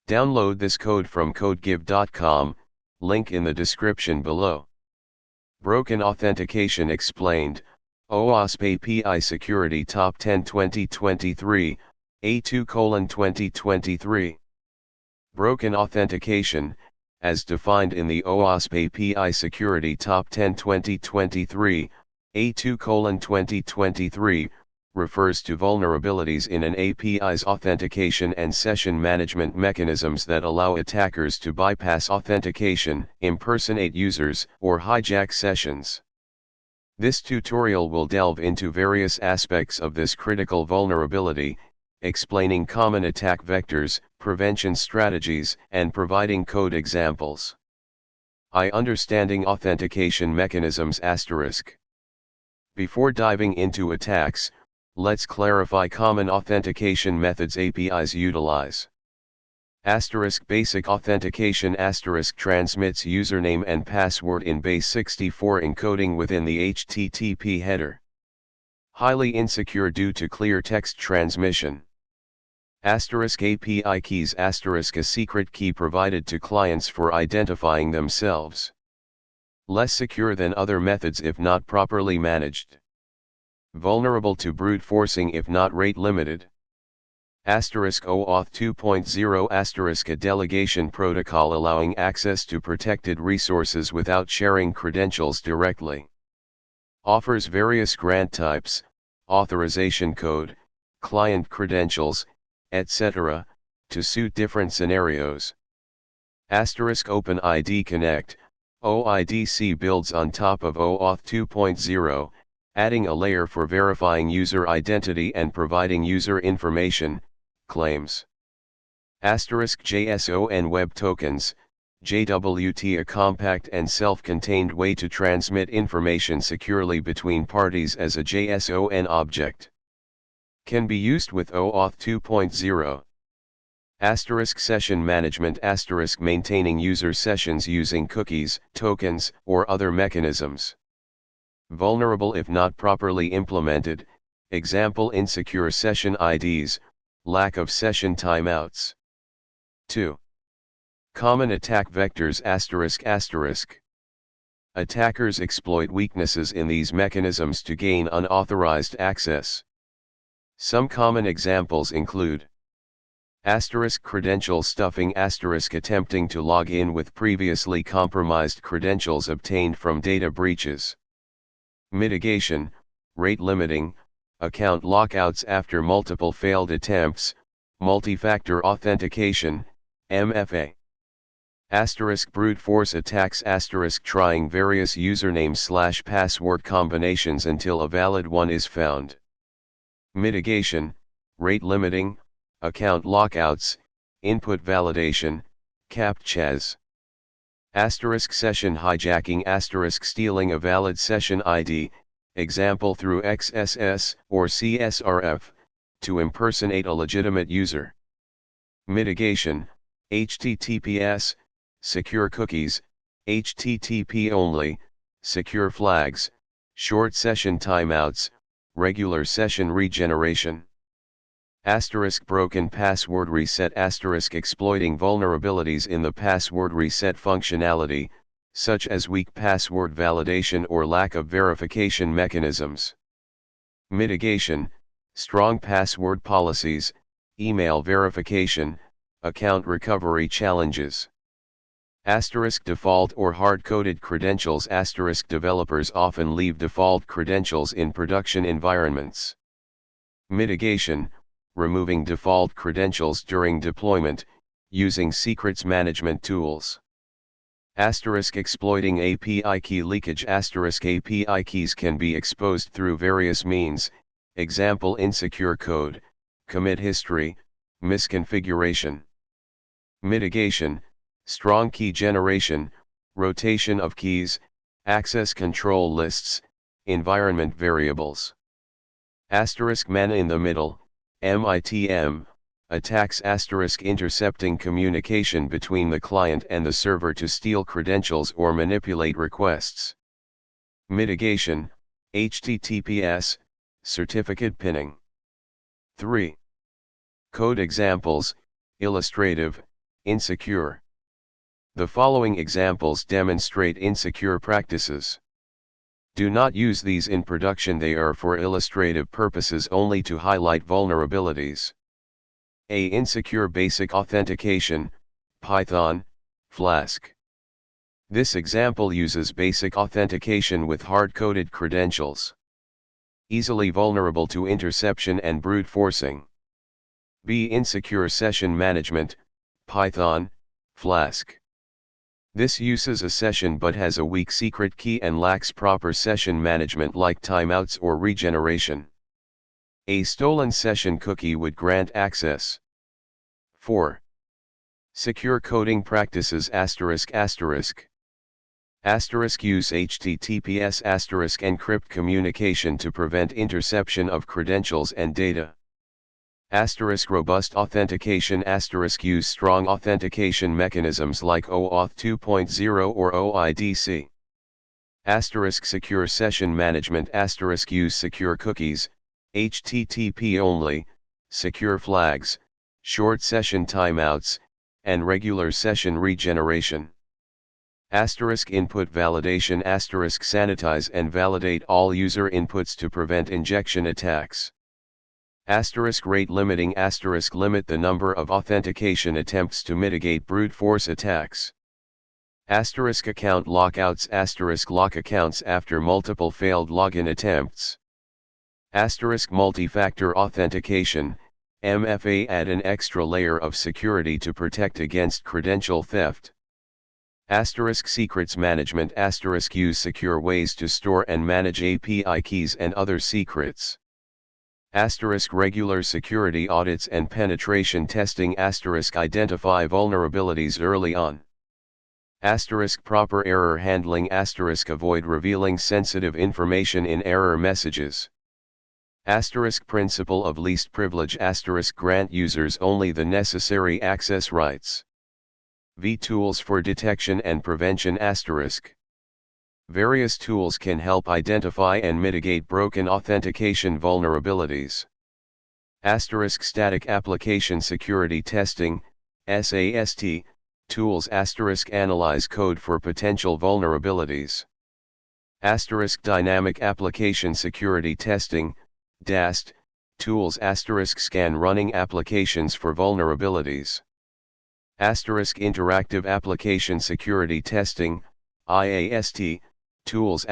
Download this code from codegive.com, link in the description below. Broken Authentication Explained, OWASP API Security Top 10 2023, A2:2023. Broken authentication, as defined in the OWASP API Security Top 10 2023, A2:2023, refers to vulnerabilities in an API's authentication and session management mechanisms that allow attackers to bypass authentication, impersonate users, or hijack sessions. This tutorial will delve into various aspects of this critical vulnerability, explaining common attack vectors, prevention strategies, and providing code examples. Understanding authentication mechanisms *. Before diving into attacks, let's clarify common authentication methods APIs utilize. Basic authentication transmits username and password in base 64 encoding within the HTTP header. Highly insecure due to clear text transmission. API keys *, a secret key provided to clients for identifying themselves. Less secure than other methods if not properly managed. Vulnerable to brute forcing if not rate limited. OAuth 2.0 *, a delegation protocol allowing access to protected resources without sharing credentials directly. Offers various grant types, authorization code, client credentials, etc., to suit different scenarios. OpenID Connect, OIDC builds on top of OAuth 2.0, adding a layer for verifying user identity and providing user information, claims. JSON Web Tokens, JWT, a compact and self-contained way to transmit information securely between parties as a JSON object. Can be used with OAuth 2.0. Session management * maintaining user sessions using cookies, tokens, or other mechanisms. Vulnerable if not properly implemented, example insecure session IDs, lack of session timeouts. 2. Common attack vectors *. Attackers exploit weaknesses in these mechanisms to gain unauthorized access. Some common examples include credential stuffing * attempting to log in with previously compromised credentials obtained from data breaches. Mitigation, rate limiting, account lockouts after multiple failed attempts, multi-factor authentication, MFA. Brute force attacks * trying various username/password combinations until a valid one is found. Mitigation, rate limiting, account lockouts, input validation, CAPTCHAs. Session hijacking * stealing a valid session ID, example through XSS or CSRF, to impersonate a legitimate user. Mitigation, HTTPS, secure cookies, HTTP only, secure flags, short session timeouts, regular session regeneration. Broken password reset * exploiting vulnerabilities in the password reset functionality, such as weak password validation or lack of verification mechanisms. Mitigation, strong password policies, email verification, account recovery challenges. Default or hard-coded credentials * developers often leave default credentials in production environments. Mitigation, removing default credentials during deployment, using secrets management tools. Exploiting API key leakage * API keys can be exposed through various means, example insecure code, commit history, misconfiguration. Mitigation, strong key generation, rotation of keys, access control lists, environment variables. Man in the middle, MITM, attacks * intercepting communication between the client and the server to steal credentials or manipulate requests. Mitigation, HTTPS, certificate pinning. 3. Code examples, illustrative, Insecure. The following examples demonstrate insecure practices. Do not use these in production, they are for illustrative purposes only to highlight vulnerabilities. A. Insecure basic authentication, Python, Flask. This example uses basic authentication with hard-coded credentials. Easily vulnerable to interception and brute forcing. B. Insecure session management, Python, Flask. This uses a session but has a weak secret key and lacks proper session management like timeouts or regeneration. A stolen session cookie would grant access. 4. Secure coding practices ****. Use HTTPS encrypt communication to prevent interception of credentials and data. Robust authentication ***. Use strong authentication mechanisms like OAuth 2.0 or OIDC. Secure session management ***. Use secure cookies, HTTP only, secure flags, short session timeouts, and regular session regeneration. Input validation ***. Sanitize and validate all user inputs to prevent injection attacks. Rate limiting ***. Limit the number of authentication attempts to mitigate brute force attacks. Account lockouts ***. Lock accounts after multiple failed login attempts. Multi-factor authentication, MFA. Add an extra layer of security to protect against credential theft. Secrets management ***. Use secure ways to store and manage API keys and other secrets. Regular security audits and penetration testing identify vulnerabilities early on. Proper error handling avoid revealing sensitive information in error messages. Principle of least privilege grant users only the necessary access rights. Tools for detection and prevention Various tools can help identify and mitigate broken authentication vulnerabilities. Static application security testing, SAST, tools analyze code for potential vulnerabilities. Dynamic application security testing, DAST, tools scan running applications for vulnerabilities. Interactive application security testing, IAST, tools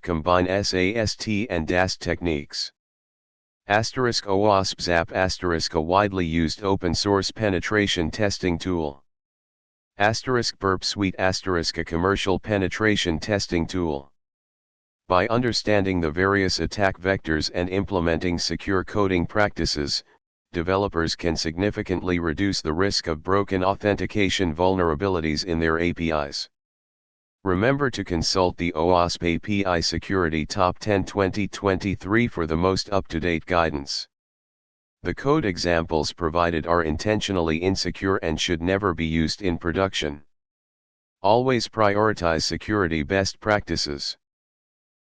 combine SAST and DAST techniques. OWASP ZAP a widely used open source penetration testing tool. Burp Suite a commercial penetration testing tool. By understanding the various attack vectors and implementing secure coding practices, developers can significantly reduce the risk of broken authentication vulnerabilities in their APIs. Remember to consult the OWASP API Security Top 10 2023 for the most up-to-date guidance. The code examples provided are intentionally insecure and should never be used in production. Always prioritize security best practices.